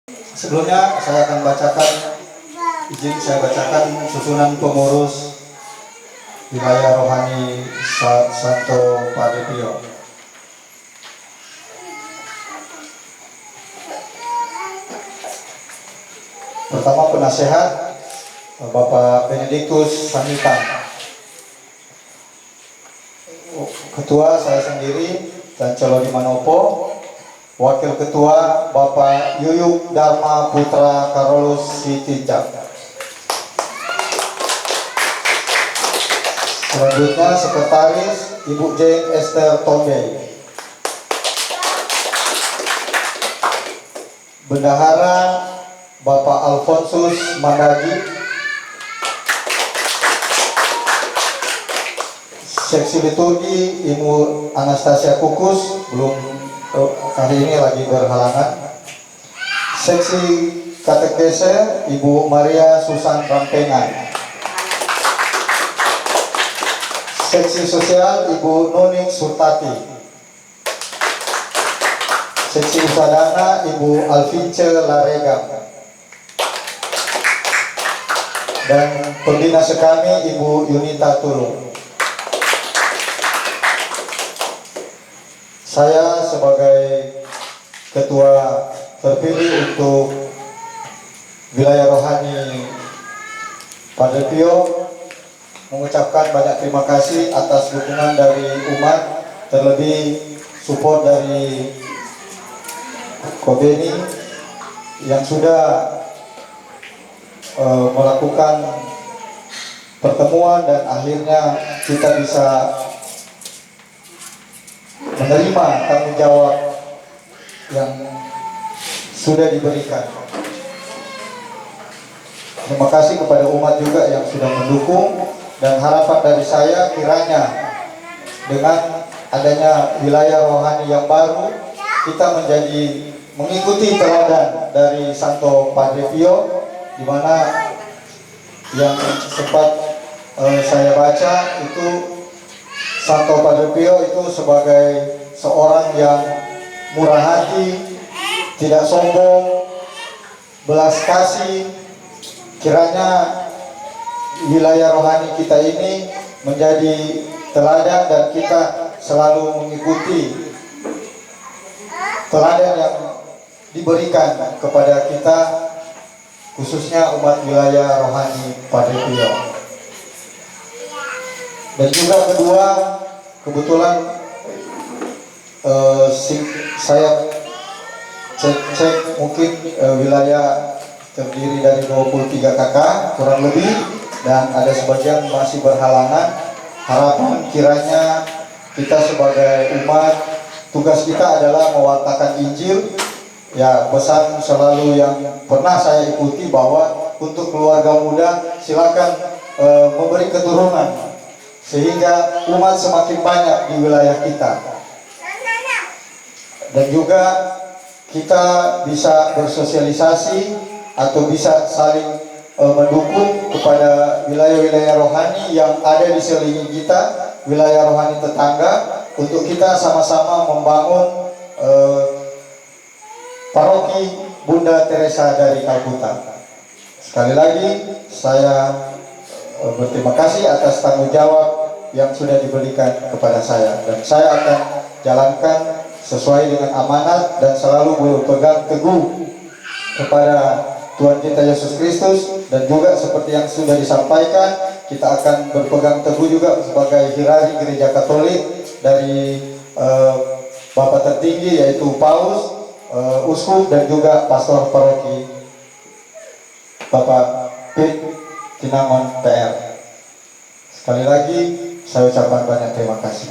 Sebelumnya saya akan bacakan, izin saya bacakan susunan pengurus wilayah rohani Santo Padre Pio. Pertama, penasehat Bapak Benediktus Samitan. Ketua saya sendiri dan Celodi Manopo. Wakil Ketua Bapak Yuyuk Dharma Putra Karolus Sitinjak. Selanjutnya Sekretaris Ibu Jane Esther Tombe. Bendahara Bapak Alfonsus Mandagi. Seksi liturgi Ibu Anastasia Kukus, belum hari ini lagi berhalangan. Seksi katekese Ibu Maria Susan Rampengan. Seksi sosial Ibu Nuning Surtati. Seksi usadana Ibu Alvince Laregam. Dan pembina sekami Ibu Yunita Tulung. Saya sebagai ketua terpilih untuk wilayah rohani Padre Pio mengucapkan banyak terima kasih atas dukungan dari umat, terlebih support dari Kobeni yang sudah melakukan pertemuan dan akhirnya kita bisa menerima tanggung jawab yang sudah diberikan. Terima kasih kepada umat juga yang sudah mendukung, dan harapan dari saya kiranya dengan adanya wilayah rohani yang baru, kita menjadi mengikuti teladan dari Santo Padre Pio, di mana yang sempat saya baca itu Santo Padre Pio itu sebagai seorang yang murah hati, tidak sombong, belas kasih. Kiranya wilayah rohani kita ini menjadi teladan dan kita selalu mengikuti teladan yang diberikan kepada kita, khususnya umat wilayah rohani Padre Pio. Dan juga kedua, kebetulan saya cek mungkin wilayah terdiri dari 23 KK kurang lebih, dan ada sebagian masih berhalangan. Harapan kiranya kita sebagai umat, tugas kita adalah mewartakan Injil. Ya, pesan selalu yang pernah saya ikuti bahwa untuk keluarga muda silakan memberi keturunan sehingga umat semakin banyak di wilayah kita, dan juga kita bisa bersosialisasi atau bisa saling mendukung kepada wilayah-wilayah rohani yang ada di sekeliling kita, wilayah rohani tetangga, untuk kita sama-sama membangun paroki Bunda Teresa dari Kalkuta. Sekali lagi saya berterima kasih atas tanggung jawab yang sudah diberikan kepada saya, dan saya akan jalankan sesuai dengan amanat dan selalu berpegang teguh kepada Tuhan kita Yesus Kristus. Dan juga seperti yang sudah disampaikan, kita akan berpegang teguh juga sebagai hierarki Gereja Katolik dari Bapak tertinggi yaitu Paus, Uskup, dan juga Pastor Paroki Bapak Pit Kinangon PR. Sekali lagi saya ucapkan banyak terima kasih.